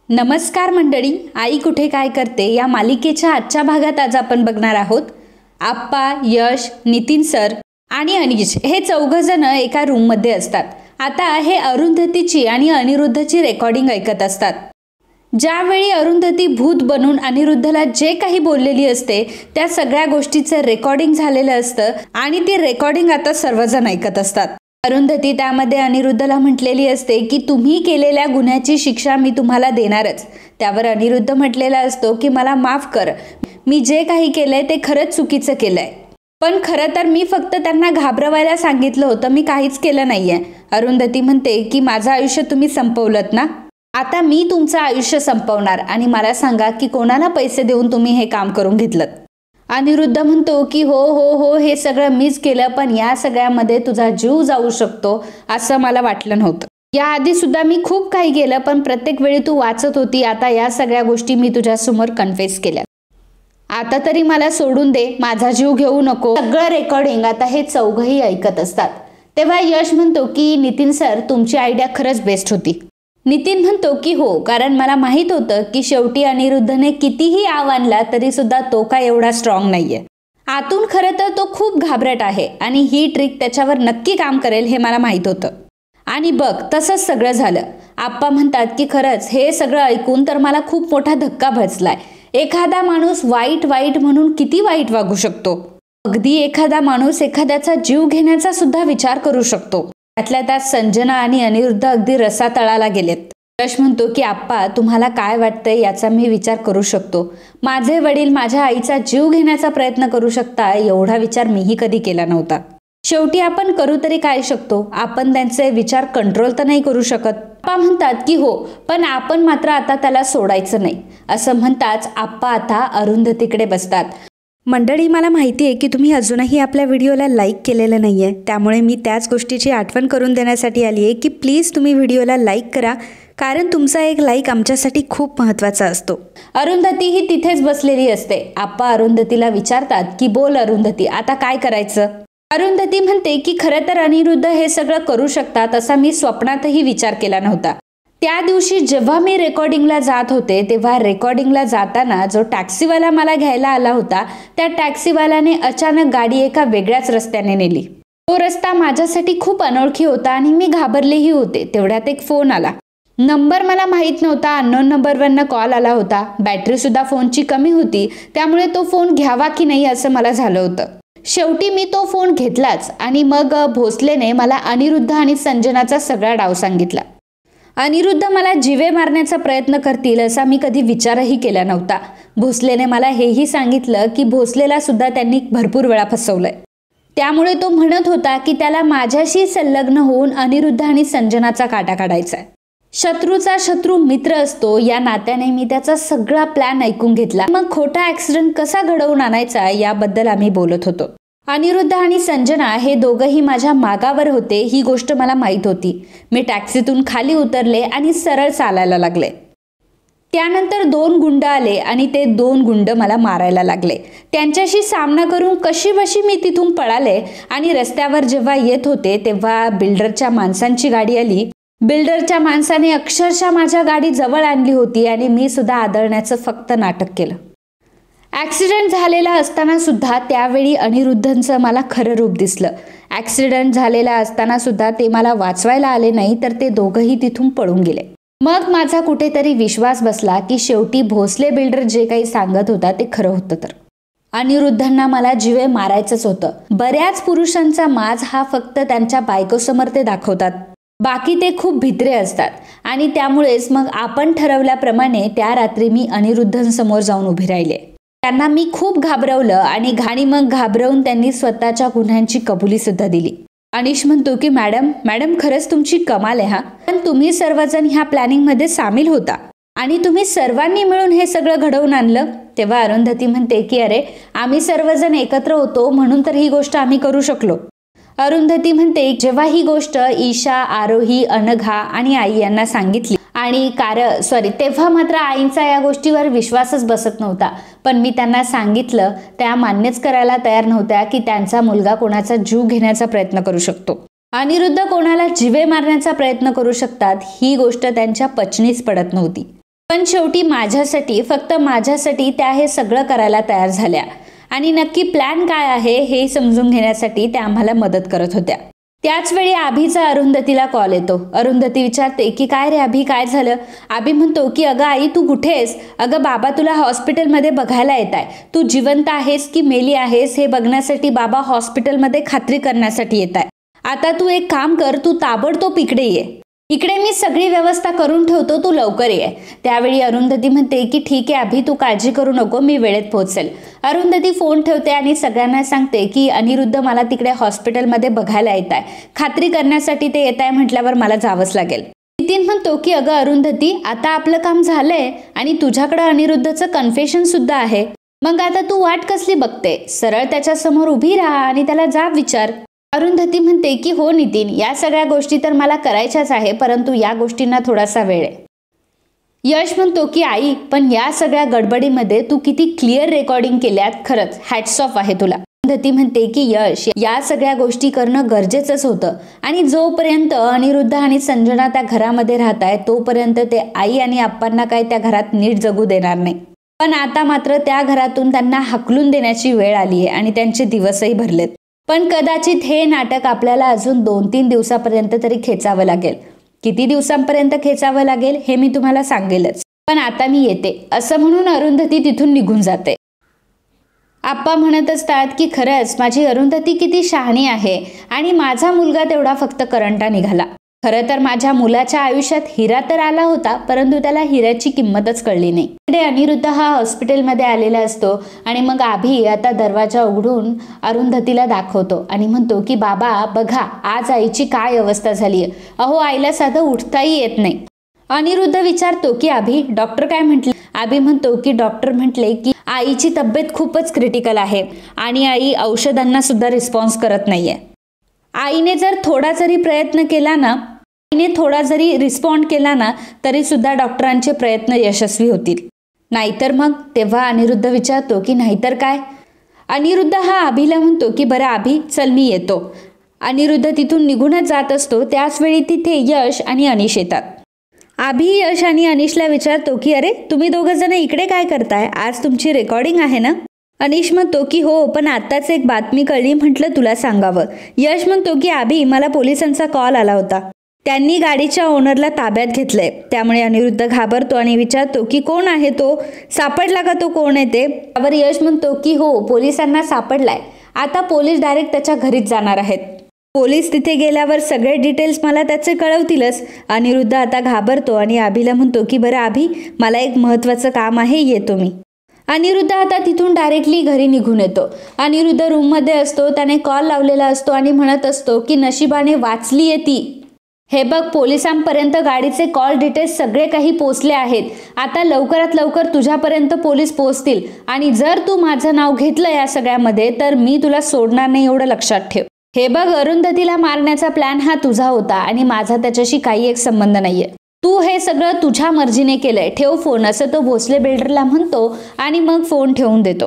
नमस्कार मंडळी, आई कुठे काय करते या मालिकेच्या आजच्या भागात आज आपण बघणार आहोत. आप्पा, यश, नितीन सर आणि अनिश हे चौघजण एका रूममध्ये असतात. आता हे अरुंधतीची आणि अनिरुद्धची रेकॉर्डिंग ऐकत असतात. ज्यावेळी अरुंधती भूत बनून अनिरुद्धला जे काही बोललेली असते त्या सगळ्या गोष्टीचं रेकॉर्डिंग झालेलं असतं आणि ती रेकॉर्डिंग आता सर्वजण ऐकत असतात. अरुंधती त्यामध्ये अनिरुद्धला म्हटलेली असते की तुम्ही केलेल्या गुन्ह्याची शिक्षा मी तुम्हाला देणारच. त्यावर अनिरुद्ध म्हटलेला असतो की मला माफ कर, मी जे काही केलंय ते खरंच चुकीचं केलंय, पण खरं तर मी फक्त त्यांना घाबरवायला सांगितलं होतं, मी काहीच केलं नाहीये. अरुंधती म्हणते की माझं आयुष्य तुम्ही संपवलंत ना, आता मी तुमचं आयुष्य संपवणार आणि मला सांगा की कोणाला पैसे देऊन तुम्ही हे काम करून घेतलं. अनिरुद्ध म्हणतो की हो हो हो हे सगळं मीच केलं, पण या सगळ्यामध्ये तुझा जीव जाऊ शकतो असं मला वाटलं नव्हतं. याआधी सुद्धा मी खूप काही केलं, पण प्रत्येक वेळी तू वाचत होती. आता या सगळ्या गोष्टी मी तुझ्यासमोर कन्फेस केल्या. आता तरी मला सोडून दे, माझा जीव घेऊ नको. सगळं रेकॉर्डिंग आता हे चौघही ऐकत असतात. तेव्हा यश म्हणतो की नितीन सर तुमची आयडिया खरंच बेस्ट होती. नितीन म्हणतो की हो, कारण मला माहित होतं की शेवटी अनिरुद्धने कितीही आव आणला तरी सुद्धा तो काय एवढा स्ट्रॉंग नाहीये. आतून खरं तर तो खूप घाबरट आहे आणि ही ट्रिक त्याच्यावर नक्की काम करेल हे मला माहित होतं. आणि बघ तसंच सगळं झालं. आप्पा म्हणतात की खरंच हे सगळं ऐकून तर मला खूप मोठा धक्का बसलाय. एखादा माणूस वाईट म्हणून किती वाईट वागू शकतो. अगदी एखादा माणूस एखाद्याचा जीव घेण्याचा सुद्धा विचार करू शकतो. त्यातल्या त्यात संजना आणि अनिरुद्ध अगदी रसातळाला गेलेत. यश म्हणतो की आप्पा तुम्हाला काय वाटतंय याचा मी विचार करू शकतो. माझे वडील माझ्या आईचा जीव घेण्याचा प्रयत्न करू शकता एवढा विचार मीही कधी केला नव्हता. शेवटी आपण करू तरी काय शकतो, आपण त्यांचे विचार कंट्रोल तर नाही करू शकत. आप्पा म्हणतात की हो, पण आपण मात्र आता त्याला सोडायचं नाही. असं म्हणताच आप्पा आता अरुंधतीकडे बसतात. मंडळी, मला माहिती आहे की तुम्ही अजूनही आपल्या व्हिडिओला लाईक केलेलं नाही आहे, त्यामुळे मी त्याच गोष्टीची आठवण करून देण्यासाठी आली आहे की प्लीज तुम्ही व्हिडिओला लाईक करा, कारण तुमचा एक लाईक आमच्यासाठी खूप महत्त्वाचा असतो. अरुंधती ही तिथेच बसलेली असते. आप्पा अरुंधतीला विचारतात की बोल अरुंधती, आता काय करायचं. अरुंधती म्हणते की खरं तर अनिरुद्ध हे सगळं करू शकतात असा मी स्वप्नातही विचार केला नव्हता. त्या दिवशी जेव्हा मी रेकॉर्डिंगला जात होते तेव्हा रेकॉर्डिंगला जाताना जो टॅक्सीवाला मला घ्यायला आला होता त्या टॅक्सीवाल्याने अचानक गाडी एका वेगळ्याच रस्त्याने नेली. तो रस्ता माझ्यासाठी खूप अनोळखी होता आणि मी घाबरलेही होते. तेवढ्यात एक फोन आला. नंबर मला माहीत नव्हता, अननोन नंबरवरनं कॉल आला होता. बॅटरी सुद्धा फोनची कमी होती, त्यामुळे तो फोन घ्यावा की नाही असं मला झालं होतं. शेवटी मी तो फोन घेतलाच आणि मग भोसलेने मला अनिरुद्ध आणि संजनाचा सगळा डाव सांगितला. अनिरुद्ध मला जीवे मारण्याचा प्रयत्न करतील असा मी कधी विचारही केला नव्हता. भोसलेने मला हेही सांगितलं की भोसलेला सुद्धा त्यांनी भरपूर वेळा फसवलंय. त्यामुळे तो म्हणत होता की त्याला माझ्याशी संलग्न होऊन अनिरुद्ध आणि संजनाचा काटा काढायचा आहे. शत्रूचा शत्रू मित्र असतो या नात्याने मी त्याचा सगळा प्लॅन ऐकून घेतला. मग खोटा ॲक्सिडेंट कसा घडवून आणायचा याबद्दल आम्ही बोलत होतो. अनिरुद्ध आणि संजना हे दोघंही माझ्या मागावर होते ही गोष्ट मला माहीत होती. मी टॅक्सीतून खाली उतरले आणि सरळ चालायला लागले. त्यानंतर 2 गुंड आले आणि ते 2 गुंड मला मारायला लागले. त्यांच्याशी सामना करून कशीबशी मी तिथून पळाले आणि रस्त्यावर जेव्हा येत होते तेव्हा बिल्डरच्या माणसांची गाडी आली. बिल्डरच्या माणसाने अक्षरशः माझ्या गाडी जवळ आणली होती आणि मी सुद्धा आदळण्याचं फक्त नाटक केलं. ॲक्सिडेंट झालेला असताना सुद्धा त्यावेळी अनिरुद्धंचं मला खरं रूप दिसलं. ॲक्सिडेंट झालेला असताना सुद्धा ते मला वाचवायला आले नाही, तर ते दोघंही तिथून पळून गेले. मग माझा कुठेतरी विश्वास बसला की शेवटी भोसले बिल्डर जे काही सांगत होता ते खरं होतं. तर अनिरुद्धांना मला जीवे मारायचंच होतं. बऱ्याच पुरुषांचा माज हा फक्त त्यांच्या बायकोसमोर ते दाखवतात, बाकी ते खूप भित्रे असतात. आणि त्यामुळेच मग आपण ठरवल्याप्रमाणे त्या रात्री मी अनिरुद्धांसमोर जाऊन उभी राहिले. त्यांना मी खूप घाबरवलं आणि मग घाबरवून त्यांनी स्वतःच्या गुन्ह्यांची कबुली सुद्धा दिली. अनिश म्हणतो की मॅडम खरंच तुमची कमाल आहे हा, पण तुम्ही सर्वजण ह्या प्लॅनिंगमध्ये सामील होता आणि तुम्ही सर्वांनी मिळून हे सगळं घडवून आणलं. तेव्हा अरुंधती म्हणते की अरे आम्ही सर्वजण एकत्र होतो म्हणून तर ही गोष्ट आम्ही करू शकलो. अरुंधती म्हणते जेव्हा ही गोष्ट ईशा, आरोही, अनघा आणि आई यांना सांगितली आणि तेव्हा मात्र आईंचा या गोष्टीवर विश्वासच बसत नव्हता. पण मी त्यांना सांगितलं, त्या मान्यच करायला तयार नव्हत्या की त्यांचा मुलगा कोणाचा जीव घेण्याचा प्रयत्न करू शकतो. अनिरुद्ध कोणाला जीवे मारण्याचा प्रयत्न करू शकतात ही गोष्ट त्यांच्या पचनीच पडत नव्हती. पण शेवटी माझ्यासाठी, फक्त माझ्यासाठी त्या हे सगळं करायला तयार झाल्या आणि नक्की प्लॅन काय आहे हे समजून घेण्यासाठी त्या आम्हाला मदत करत होत्या. त्याच वेळी आभीचा अरुंधतीला कॉल येतो. अरुंधती विचारते की काय रे आभी, काय झालं? आभी म्हणतो की अगं आई तू कुठे आहेस? अगं बाबा तुला हॉस्पिटलमध्ये बघायला येत आहे. तू जिवंत आहेस की मेली आहेस हे बघण्यासाठी बाबा हॉस्पिटलमध्ये खात्री करण्यासाठी येत आहे. आता तू एक काम कर, तू ताबडतोब इकडे ये. इकडे मी सगळी व्यवस्था करून ठेवतो, तू लवकर ये. त्यावेळी अरुंधती म्हणते की ठीक आहे आभी, तू काळजी करू नको, मी वेळेत पोहोचेल. अरुंधती फोन ठेवते आणि सगळ्यांना सांगते की अनिरुद्ध मला तिकडे हॉस्पिटलमध्ये बघायला येत आहे. खात्री करण्यासाठी ते येत आहे म्हटल्यावर मला जावंच लागेल. नितीन म्हणतो की अगं अरुंधती, आता आपलं काम झालंय आणि तुझ्याकडे अनिरुद्धचं कन्फेशन सुद्धा आहे. मग आता तू वाट कसली बघते? सरळ त्याच्या समोर उभी राहा आणि त्याला जाब विचार. अरुंधती म्हणते की हो नितीन, या सगळ्या गोष्टी तर मला करायच्याच आहे, परंतु या गोष्टींना थोडासा वेळ आहे. यश म्हणतो की आई, पण या सगळ्या गडबडीमध्ये तू किती क्लिअर रेकॉर्डिंग केल्यात, खरंच हॅट्स ऑफ आहे तुला. अरुंधती म्हणते की यश, या सगळ्या गोष्टी करणं गरजेचंच होतं आणि जोपर्यंत अनिरुद्ध आणि संजना त्या घरामध्ये राहत आहेत तोपर्यंत ते आई आणि आप्पांना काय त्या घरात नीट जगू देणार नाही. पण आता मात्र त्या घरातून त्यांना हाकलून देण्याची वेळ आली आहे आणि त्यांचे दिवसही भरलेत. पण कदाचित हे नाटक आपल्याला अजून 2-3 दिवसापर्यंत तरी खेचावं लागेल. किती दिवसांपर्यंत खेचावं लागेल हे मी तुम्हाला सांगेलच, पण आता मी येते असं म्हणून अरुंधती तिथून निघून जाते. आप्पा म्हणत असतात की खरंच माझी अरुंधती किती शहाणी आहे आणि माझा मुलगा तेवढा फक्त करंटा निघाला. खरं तर माझ्या मुलाच्या आयुष्यात हिरा तर आला होता, परंतु त्याला हिऱ्याची किंमतच कळली नाही. इकडे अनिरुद्ध हा हॉस्पिटलमध्ये आलेला असतो आणि मग आभी आता दरवाजा उघडून अरुंधतीला दाखवतो आणि म्हणतो की बाबा बघा आज आईची काय अवस्था झाली आहे. अहो आईला साधं उठताही येत नाही. अनिरुद्ध विचारतो की आभी डॉक्टर काय म्हटले? आभी म्हणतो की डॉक्टर म्हटले की आईची तब्येत खूपच क्रिटिकल आहे आणि आई औषधांना सुद्धा रिस्पॉन्स करत नाहीये. आईने जर थोडा जरी प्रयत्न केला ना, आईने थोडा जरी रिस्पॉन्ड केला ना तरी सुद्धा डॉक्टरांचे प्रयत्न यशस्वी होतील. नाहीतर मग? तेव्हा अनिरुद्ध विचारतो की नाहीतर काय? अनिरुद्ध हा आभीला म्हणतो की बरं आभी चल मी येतो. अनिरुद्ध तिथून निघूनच जात असतो. त्याच वेळी तिथे यश आणि अनिश येतात. आभी यश आणि अनिशला विचारतो की अरे तुम्ही दोघं जण इकडे काय करताय? आज तुमची रेकॉर्डिंग आहे ना? अनिश म्हणतो की हो, पण आत्ताच एक बातमी कळली, म्हटलं तुला सांगावं. यश म्हणतो की आभी मला पोलिसांचा कॉल आला होता, त्यांनी गाडीच्या ओनरला ताब्यात घेतलंय. त्यामुळे अनिरुद्ध घाबरतो आणि विचारतो की कोण आहे तो? सापडला का तो कोण आहे ते? त्यावर यश म्हणतो की हो पोलिसांना सापडलाय. आता पोलीस डायरेक्ट त्याच्या घरीच जाणार आहेत. पोलीस तिथे गेल्यावर सगळे डिटेल्स मला त्याचे कळवतीलच. अनिरुद्ध आता घाबरतो आणि आभीला म्हणतो की बरं आभी मला एक महत्त्वाचं काम आहे, येतो मी. अनिरुद्ध आता तिथून डायरेक्टली घरी निघून येतो. अनिरुद्ध रूममध्ये असतो. त्याने कॉल लावलेला असतो आणि म्हणत असतो की नशिबाने वाचलीये ती. हे बघ पोलिसांपर्यंत गाडीचे कॉल डिटेल्स सगळे काही पोचले आहेत. आता लवकरात लवकर तुझ्यापर्यंत पोलीस पोहोचतील आणि जर तू माझं नाव घेतलं या सगळ्यामध्ये तर मी तुला सोडणार नाही, एवढं लक्षात ठेव. हे बघ अरुंधतीला मारण्याचा प्लॅन हा तुझा होता आणि माझा त्याच्याशी काही एक संबंध नाहीये. तू हे सगळं तुझ्या मर्जीने केलंय, ठेव फोन, असं तो भोसले बिल्डरला म्हणतो आणि मग फोन ठेवून देतो.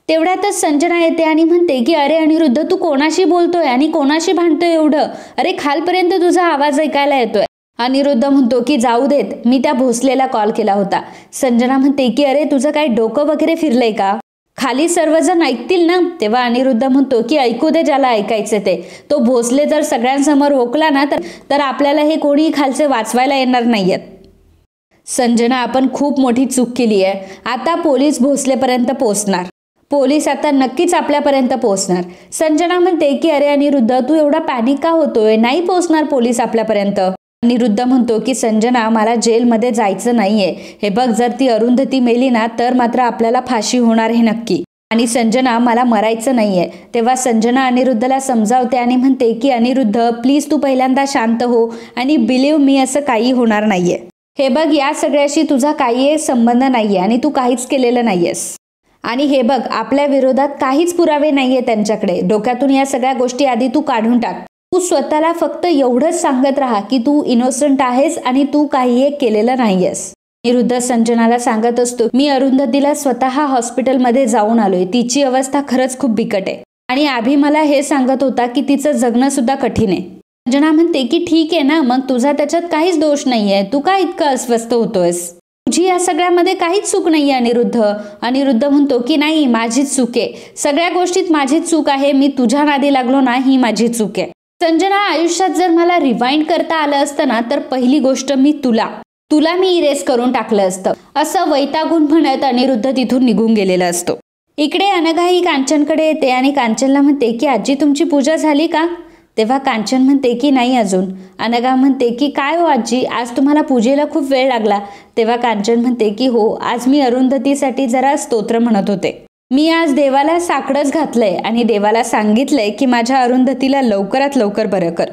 तेवढ्यातच संजना येते आणि म्हणते की अरे अनिरुद्ध तू कोणाशी बोलतोय आणि कोणाशी भांडतोय एवढं? अरे खालपर्यंत तुझा आवाज ऐकायला येतोय. अनिरुद्ध म्हणतो की जाऊ देत, मी त्या भोसलेला कॉल केला होता. संजना म्हणते की अरे तुझं काय डोकं वगैरे फिरलंय का? खाली सर्वजण ऐकतील ना? तेव्हा अनिरुद्ध म्हणतो की ऐकू दे ज्याला ऐकायचे ते. तो भोसले जर सगळ्यांसमोर ओकला ना तर आपल्याला हे कोणी खालचे वाचवायला येणार नाहीयेत. संजना आपण खूप मोठी चूक केली आहे. आता पोलीस भोसलेपर्यंत पोहोचणार. पोलीस आता नक्कीच आपल्यापर्यंत पोहोचणार. संजना म्हणते की अरे अनिरुद्ध तू एवढा पॅनिक का होतोय? नाही पोहोचणार पोलीस आपल्यापर्यंत. अनिरुद्ध म्हणतो की संजना मला जेलमध्ये जायचं नाहीये. हे बघ जर ती अरुंधती मेली ना तर मात्र आपल्याला फाशी होणार हे नक्की. आणि संजना मला मरायचं नाहीये. तेव्हा संजना अनिरुद्धला समजावते आणि म्हणते की अनिरुद्ध प्लीज तू पहिल्यांदा शांत हो आणि बिलीव्ह मी असं काही होणार नाहीये. हे बघ या सगळ्याशी तुझा काही संबंध नाहीये आणि तू काहीच केलेलं नाहीयेस. आणि हे बघ आपल्या विरोधात काहीच पुरावे नाहीये त्यांच्याकडे. डोक्यातून या सगळ्या गोष्टी आधी तू काढून टाक. तू स्वतःला फक्त एवढंच सांगत राहा की तू इनोसंट आहेस आणि तू काही एक केलेलं नाहीयेस. अनिरुद्ध संजनाला सांगत असतो मी अरुंधतीला स्वतः हॉस्पिटलमध्ये जाऊन आलोय. तिची अवस्था खरंच खूप बिकट आहे आणि आभी मला हे सांगत होता की तिचं जगणं सुद्धा कठीण आहे. संजना म्हणते की ठीक आहे ना, मग तुझा त्याच्यात काहीच दोष नाहीये. तू का इतकं अस्वस्थ होतोयस? तुझी या सगळ्यामध्ये काहीच चूक नाही आहे अनिरुद्ध. अनिरुद्ध म्हणतो की नाही, माझीच चूक आहे, सगळ्या गोष्टीत माझीच चूक आहे, मी तुझ्या नादी लागलो ना, ही माझी चूक आहे. संजना, आयुष्यात जर मला रिवाइंड करता आलं असतं ना, तर पहिली गोष्ट मी तुला मी इरेज करून टाकलं असतं, असं वैतागून म्हणत अनिरुद्ध तिथून निघून गेलेला असतो. इकडे अनघा ही कांचनकडे येते आणि कांचनला म्हणते की आजी, तुमची पूजा झाली का? तेव्हा कांचन म्हणते की नाही अजून. अनघा म्हणते की काय हो आजी, आज तुम्हाला पूजेला खूप वेळ लागला. तेव्हा कांचन म्हणते की हो, आज मी अरुंधतीसाठी जरा स्तोत्र म्हणत होते. मी आज देवाला साकडंच घातलंय आणि देवाला सांगितलंय की माझ्या अरुंधतीला लवकरात लवकर बरं कर.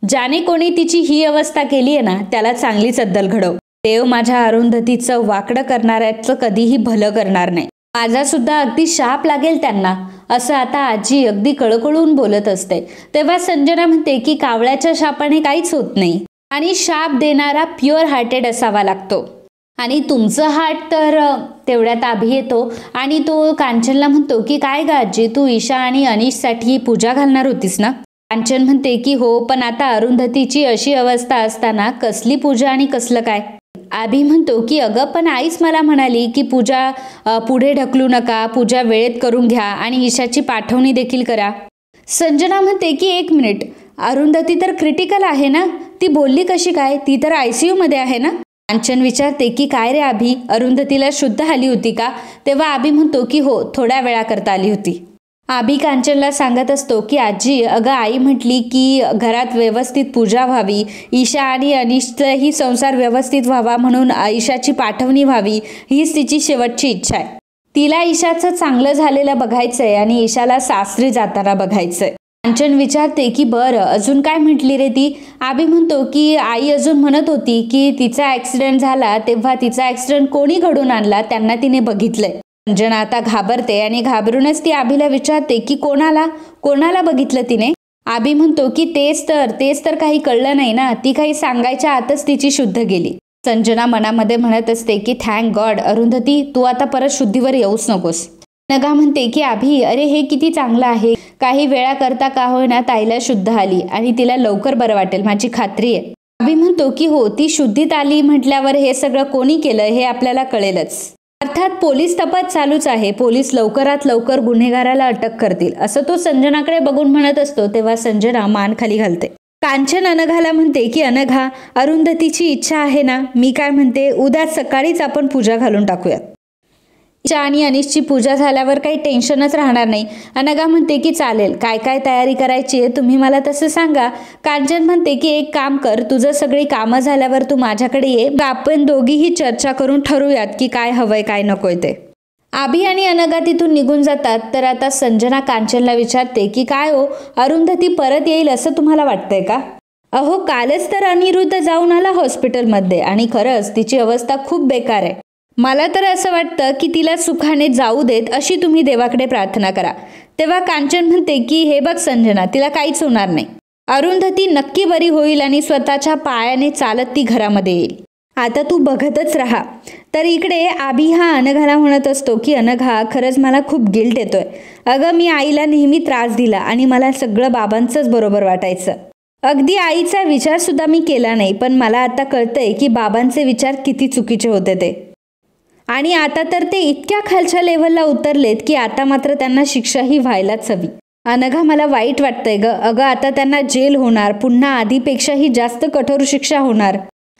ज्याने कोणी तिची ही अवस्था केली आहे ना, त्याला चांगलीच अद्दल घडव. देव माझ्या अरुंधतीचं वाकडं करणाऱ्याचं कधीही भलं करणार नाही. माझा सुद्धा अगदी शाप लागेल त्यांना, असं आता आजी अगदी कळकळून बोलत असते. तेव्हा संजना म्हणते की कावळ्याच्या शापाने काहीच होत नाही आणि शाप देणारा प्युअर हार्टेड असावा लागतो. आणि तुमचं हार्ट तर तेवढ्यात आभी येतो आणि तो कांचनला म्हणतो की काय ग आजी, तू ईशा आणि अनिशसाठी पूजा घालणार होतीस ना? कांचन म्हणते की हो, पण आता अरुंधतीची अशी अवस्था असताना कसली पूजा आणि कसलं काय? आभी म्हणतो की अगं, पण आईच मला म्हणाली की पूजा पुढे ढकलू नका, पूजा वेळेत करून घ्या आणि ईशाची पाठवणी देखील करा. संजना म्हणते की एक मिनिट, अरुंधती तर क्रिटिकल आहे ना, ती बोलली कशी काय? ती तर ICU मध्ये आहे ना? कांचन विचारते की काय रे आभी, अरुंधतीला शुद्ध आली होती का? तेव्हा आभी म्हणतो की हो, थोड्या वेळा करता आली होती. आभी कांचनला सांगत असतो की आजी, अगं आई म्हटली की घरात व्यवस्थित पूजा व्हावी, ईशा आणि अनिशचाही संसार व्यवस्थित व्हावा, म्हणून ईशाची पाठवणी व्हावी, हीच तिची शेवटची इच्छा आहे. तिला ईशाचं चांगलं झालेलं बघायचंय आणि ईशाला सासरी जाताना बघायचंय. कांचन विचारते की बरं, अजून काय म्हटली रे ती? आभी म्हणतो की आई अजून म्हणत होती की तिचा ॲक्सिडेंट झाला तेव्हा तिचा ॲक्सिडेंट कोणी घडून आणला, त्यांना तिने बघितलंय. संजना आता घाबरते आणि घाबरूनच ती आभीला विचारते की कोणाला बघितलं तिने? आभी म्हणतो की तेच तर काही कळलं नाही ना, ती काही सांगायच्या आतच तिची शुद्ध गेली. संजना मनामध्ये म्हणत असते की थँक गॉड अरुंधती, तू आता परत शुद्धीवर येऊच नकोस. अनघा म्हणते की आभी, अरे हे किती चांगलं आहे, काही वेळा करता का होईना ताईला शुद्ध आली आणि तिला लवकर बरं वाटेल, माझी खात्री आहे. आभी म्हणतो की हो, ती शुद्धीत आली म्हटल्यावर हे सगळं कोणी केलं हे आपल्याला कळेलच. अर्थात पोलीस तपास चालूच आहे, पोलीस लवकरात लवकर गुन्हेगाराला अटक करतील, असं तो संजनाकडे बघून म्हणत असतो. तेव्हा संजना मान खाली घालते. कांचन अनघाला म्हणते की अनघा, अरुंधतीची इच्छा आहे ना, मी काय म्हणते, उद्या सकाळीच आपण पूजा घालून टाकूयात. ईशा आणि अनिशची पूजा झाल्यावर काही टेन्शनच राहणार नाही. अनघा म्हणते की चालेल, काय काय तयारी करायची आहे तुम्ही मला तसं सांगा. कांचन म्हणते की एक काम कर, तुझं सगळी कामं झाल्यावर तू माझ्याकडे ये, आपण दोघीही चर्चा करून ठरवूयात की काय हवंय काय नकोय ते. आभी आणि अनघा तिथून निघून जातात. तर आता संजना कांचनला विचारते की काय हो, अरुंधती परत येईल असं तुम्हाला वाटतंय का? अहो, कालच तर अनिरुद्ध जाऊन आला हॉस्पिटलमध्ये आणि खरंच तिची अवस्था खूप बेकार आहे. मला तर असं वाटतं की तिला सुखाने जाऊ देत अशी तुम्ही देवाकडे प्रार्थना करा. तेव्हा कांचन म्हणते की हे बघ संजना, तिला काहीच होणार नाही, अरुंधती नक्की बरी होईल आणि स्वतःच्या पायाने चालत ती घरामध्ये येईल. आता तू बघतच राहा. तर इकडे आभी हा अनघाला म्हणत असतो की अनघा, खरंच मला खूप गिल्ट येतोय. अगं, मी आईला नेहमी त्रास दिला आणि मला सगळं बाबांचंच बरोबर वाटायचं. अगदी आईचा विचार सुद्धा मी केला नाही, पण मला आता कळतंय की बाबांचे विचार किती चुकीचे होते ते. आणि आता तर ते इतक्या खालच्या लेव्हलला उतरलेत की आता मात्र त्यांना शिक्षाही व्हायलाच हवी. अनघा, मला वाईट वाटतंय ग. अगं, आता त्यांना जेल होणार, पुन्हा आधीपेक्षाही जास्त कठोर शिक्षा होणार.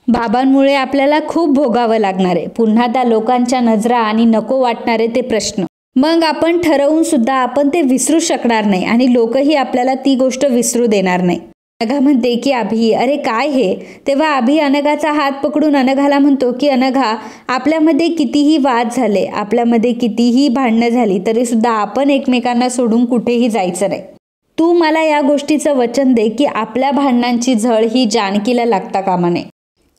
बाबांमुळे आपल्याला खूप भोगावं लागणार आहे. पुन्हा त्या लोकांच्या नजरा आणि नको वाटणारे ते प्रश्न. मग आपण ठरवून सुद्धा आपण ते विसरू शकणार नाही आणि लोकही आपल्याला ती गोष्ट विसरू देणार नाही. अनघा म्हणते की अभि, अरे काय हे? तेव्हा अभि अनघाचा हात पकडून अनघाला म्हणतो की अनघा, आपल्यामध्ये कितीही वाद झाले, आपल्यामध्ये कितीही भांडणं झाली तरी सुद्धा आपण एकमेकांना सोडून कुठेही जायचं नाही. तू मला या गोष्टीचं वचन दे की आपल्या भांडणांची झळ ही जानकीला लागता कामा नये.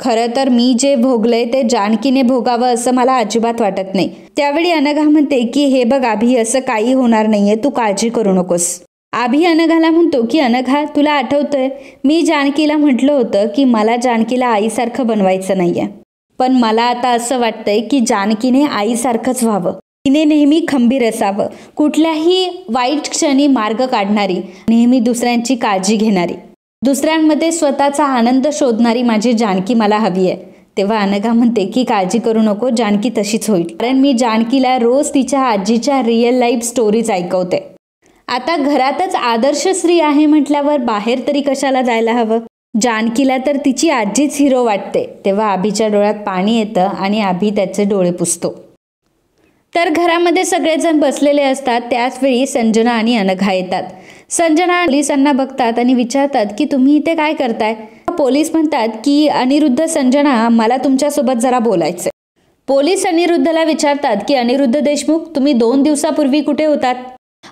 खरं तर मी जे भोगलंय ते जानकीने भोगावं असं मला अजिबात वाटत नाही. त्यावेळी अनघा म्हणते की हे बघ अभि, असं काही होणार नाहीये, तू काळजी करू नकोस. आभी अनघाला म्हणतो की अनघा, तुला आठवतंय मी जानकीला म्हटलं होतं की मला जानकीला आईसारखं बनवायचं नाहीये, पण मला आता असं वाटतंय की जानकीने आईसारखंच व्हावं. तिने नेहमी खंबीर असावं, कुठल्याही वाईट क्षणी मार्ग काढणारी, नेहमी दुसऱ्यांची काळजी घेणारी, दुसऱ्यांमध्ये स्वतःचा आनंद शोधणारी माझी जानकी मला हवी आहे. तेव्हा अनघा म्हणते की काळजी करू नको, जानकी तशीच होईल, कारण मी जानकीला रोज तिच्या आजीच्या रिअल लाईफ स्टोरीज ऐकवते. आता घरातच आदर्श स्त्री आहे म्हटल्यावर बाहेर तरी कशाला जायला हवं. जानकीला तर तिची आजीच हिरो वाटते. तेव्हा अभिच्या डोळ्यात पाणी येतं आणि अभि त्याचे डोळे पुसतो. तर घरामध्ये सगळेजण बसलेले असतात. त्याच वेळी संजना आणि अनघा येतात. संजना पोलिसांना बघतात आणि विचारतात की तुम्ही इथे काय करताय. पोलीस म्हणतात की अनिरुद्ध, संजना, मला तुमच्यासोबत जरा बोलायचंय. पोलीस अनिरुद्धला विचारतात की अनिरुद्ध देशमुख, तुम्ही 2 दिवसापूर्वी कुठे होतात.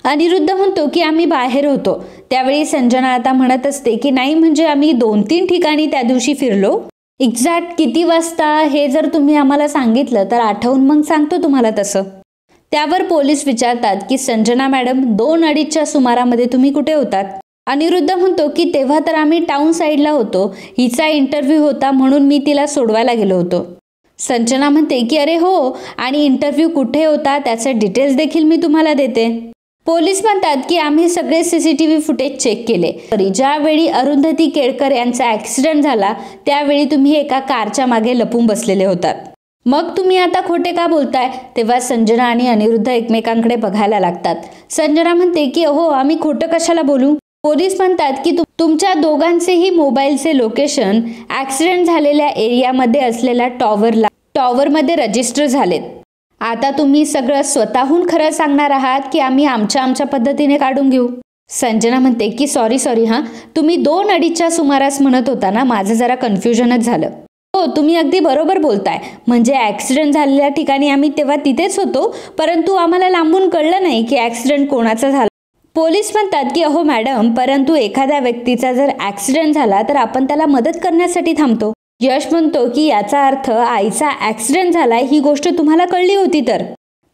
अनिरुद्ध म्हणतो की आम्ही बाहेर होतो. त्यावेळी संजना आता म्हणत असते की नाही, म्हणजे आम्ही 2-3 ठिकाणी त्या दिवशी फिरलो. एक्झॅक्ट किती वाजता हे जर तुम्ही आम्हाला सांगितलं तर आठवून मग सांगतो तुम्हाला तसं. त्यावर पोलीस विचारतात की संजना मॅडम, 2-2:30च्या सुमारामध्ये तुम्ही कुठे होतात. अनिरुद्ध म्हणतो की तेव्हा तर आम्ही टाउन साईडला होतो. हिचा इंटरव्ह्यू होता म्हणून मी तिला सोडवायला गेलो होतो. संजना म्हणते की अरे हो, आणि इंटरव्ह्यू कुठे होता त्याचे डिटेल्स देखील मी तुम्हाला देते. पोलीस म्हणतात की आम्ही सगळे CCTV फुटेज चेक केले. ज्यावेळी अरुंधती केळकर यांचा ॲक्सिडेंट झाला त्यावेळी तुम्ही एका कारच्या मागे लपून बसलेले होतात. मग तुम्ही आता खोटे का बोलताय. तेव्हा संजना आणि अनिरुद्ध एकमेकांकडे बघायला लागतात. संजना म्हणते की अहो, आम्ही खोटं कशाला बोलू. पोलीस म्हणतात की तुमच्या दोघांचेही मोबाईलचे लोकेशन ॲक्सिडेंट झालेल्या एरियामध्ये असलेल्या टॉवरमध्ये रजिस्टर झालेत. आता तुम्ही सगळं स्वतःहून खरं सांगणार आहात की आम्ही आमच्या पद्धतीने काढून घेऊ. संजना म्हणते की सॉरी हां, तुम्ही 2-2:30च्या सुमारास म्हणत होता ना, माझं जरा कन्फ्युजनच झालं. हो, तुम्ही अगदी बरोबर बोलताय. म्हणजे ॲक्सिडेंट झालेल्या ठिकाणी आम्ही तेव्हा तिथेच होतो, परंतु आम्हाला लांबून कळलं नाही की ॲक्सिडेंट कोणाचा झाला. पोलीस म्हणतात की अहो मॅडम, परंतु एखाद्या व्यक्तीचा जर ॲक्सिडेंट झाला तर आपण त्याला मदत करण्यासाठी थांबतो. यश म्हणतो की याचा अर्थ आईचा ॲक्सिडेंट झाला ही गोष्ट तुम्हाला कळली होती तर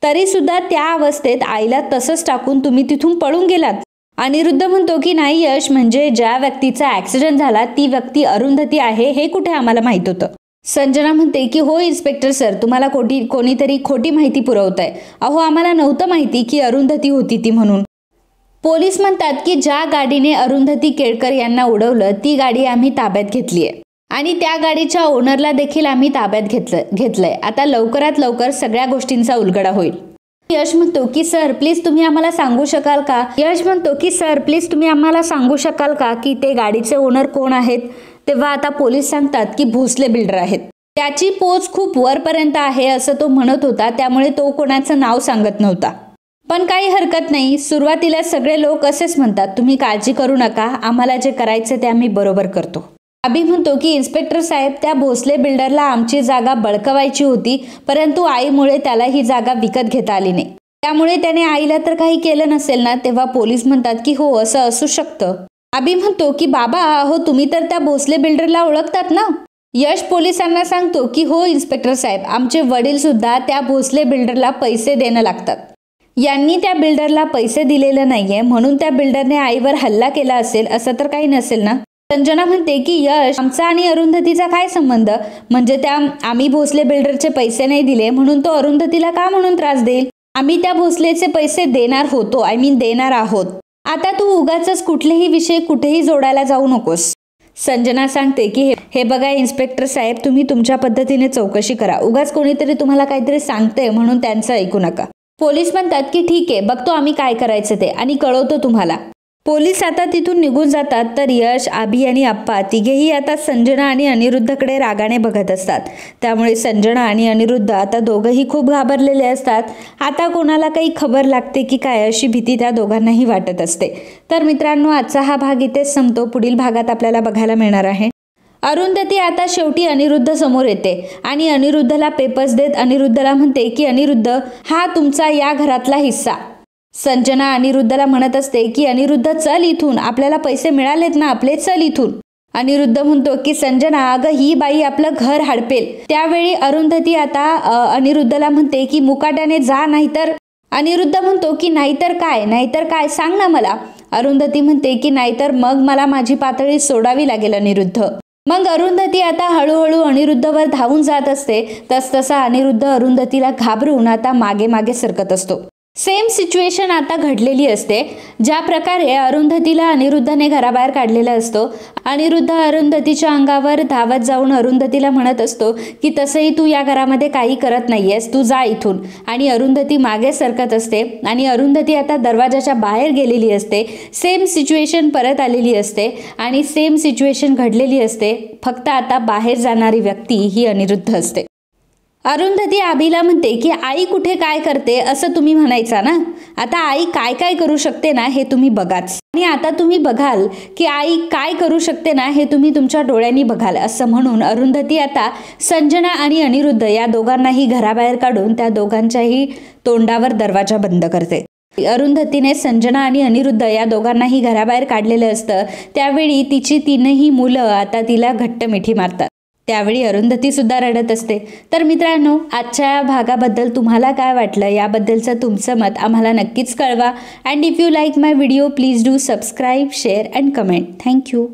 तरी सुद्धा त्या अवस्थेत आईला तसंच टाकून तुम्ही तिथून पळून गेलात. अनिरुद्ध म्हणतो की नाही यश, म्हणजे ज्या व्यक्तीचा ॲक्सिडेंट झाला ती व्यक्ती अरुंधती आहे हे कुठे आम्हाला माहित होतं. संजना म्हणते की हो इन्स्पेक्टर सर, तुम्हाला कोणीतरी खोटी माहिती पुरवत आहे. अहो, आम्हाला नव्हतं माहिती की अरुंधती होती ती म्हणून. पोलीस म्हणतात की ज्या गाडीने अरुंधती केळकर यांना उडवलं ती गाडी आम्ही ताब्यात घेतली आहे आणि त्या गाडीच्या ओनरला देखील आम्ही ताब्यात घेतलंय. आता लवकरात लवकर सगळ्या गोष्टींचा उलगडा होईल. यश म्हणतो की सर प्लीज तुम्ही आम्हाला सांगू शकाल का की ते गाडीचे ओनर कोण आहेत. तेव्हा आता पोलीस सांगतात की भोसले बिल्डर आहेत. त्याची पोच खूप वरपर्यंत आहे असं तो म्हणत होता, त्यामुळे तो कोणाचं नाव सांगत नव्हता. पण काही हरकत नाही, सुरुवातीला सगळे लोक असेच म्हणतात. तुम्ही काळजी करू नका, आम्हाला जे करायचं ते आम्ही बरोबर करतो. अभि म्हणतो की इन्स्पेक्टर साहेब, त्या भोसले बिल्डरला आमची जागा बळकवायची होती, परंतु आईमुळे त्याला ही जागा विकत घेता आली नाही, त्यामुळे त्याने आईला तर काही केलं नसेल ना. तेव्हा पोलीस म्हणतात की हो असं असू शकतं. अभि म्हणतो की बाबा, अहो तुम्ही तर त्या भोसले बिल्डरला ओळखतात ना. यश पोलिसांना सांगतो की हो इन्स्पेक्टर साहेब, आमचे वडील सुद्धा त्या भोसले बिल्डरला पैसे देणं लागतात. यांनी त्या बिल्डरला पैसे दिलेले नाहीये म्हणून त्या बिल्डरने आईवर हल्ला केला असेल असं तर काही नसेल ना. संजना म्हणते की यश, आमचा आणि अरुंधतीचा काय संबंध. म्हणजे आम्ही भोसले बिल्डरचे पैसे नाही दिले म्हणून तो अरुंधतीला का म्हणून त्रास देईल. आम्ही त्या भोसलेचे पैसे देणार आहोत. आता तू उगाच कुठलेही विषय कुठेही जोडायला जाऊ नकोस. संजना सांगते की हे बघा इन्स्पेक्टर साहेब, तुम्ही तुमच्या पद्धतीने चौकशी करा. उगाच कोणीतरी तुम्हाला काहीतरी सांगते म्हणून त्यांचं ऐकू नका. पोलीस म्हणतात की ठीक आहे, बघतो आम्ही काय करायचं ते आणि कळवतो तुम्हाला. पोलीस आता तिथून निघून जातात. तर यश, अभि आणि आप्पा तिघेही आता संजना आणि अनिरुद्धकडे रागाने बघत असतात. त्यामुळे संजना आणि अनिरुद्ध आता दोघंही खूप घाबरलेले असतात. आता कोणाला काही खबर लागते की काय अशी भीती त्या दोघांनाही वाटत असते. तर मित्रांनो, आजचा हा भाग इथेच संपतो. पुढील भागात आपल्याला बघायला मिळणार आहे अरुंधती आता शेवटी अनिरुद्ध समोर येते आणि अनिरुद्धला पेपर्स देत अनिरुद्धला म्हणते की अनिरुद्ध, हा तुमचा या घरातला हिस्सा. संजना अनिरुद्धला म्हणत असते की अनिरुद्ध चल इथून, आपल्याला पैसे मिळालेत ना आपले, चल इथून. अनिरुद्ध म्हणतो की संजना, अगं ही बाई आपलं घर हडपेल. त्यावेळी अरुंधती आता अनिरुद्धला म्हणते की मुकाट्याने जा, नाहीतर. अनिरुद्ध म्हणतो की नाहीतर काय सांग ना मला. अरुंधती म्हणते की नाहीतर मग मला माझी पातळी सोडावी लागेल अनिरुद्ध. मग अरुंधती आता हळूहळू अनिरुद्धवर धावून जात असते. तसतसा अनिरुद्ध अरुंधतीला घाबरून आता मागे सरकत असतो. सेम सिच्युएशन आता घडलेली असते. ज्या प्रकारे अरुंधतीला अनिरुद्धने घराबाहेर काढलेला असतो. अनिरुद्ध अरुंधतीच्या अंगावर धावत जाऊन अरुंधतीला म्हणत असतो की तसंही तू या घरामध्ये काही करत नाहीयेस, तू जा इथून. आणि अरुंधती मागे सरकत असते आणि अरुंधती आता दरवाजाच्या बाहेर गेलेली असते. सेम सिच्युएशन परत आलेली असते आणि सेम सिच्युएशन घडलेली असते. फक्त आता बाहेर जाणारी व्यक्ती ही अनिरुद्ध असते. अरुंधती आबीला म्हणते की आई कुठे काय करते असं तुम्ही म्हणायचा ना, आता आई काय काय करू शकते ना हे तुम्ही बघाच. आणि आता तुम्ही बघाल की आई काय करू शकते ना हे तुम्ही तुमच्या डोळ्यांनी बघाल असं म्हणून अरुंधती आता संजना आणि अनिरुद्ध या दोघांनाही घराबाहेर काढून त्या दोघांच्याही तोंडावर दरवाजा बंद करते. अरुंधतीने संजना आणि अनिरुद्ध या दोघांनाही घराबाहेर काढलेलं असतं. त्यावेळी तिची तीनही मुलं आता तिला घट्ट मिठी मारतात. त्यावेळी अरुंधती सुद्धा रडत असते. तर मित्रांनो, आजच्या या भागाबद्दल तुम्हाला काय वाटलं याबद्दलचं तुमचं मत आम्हाला नक्कीच कळवा. And if you like my video please do subscribe, share and comment. Thank you.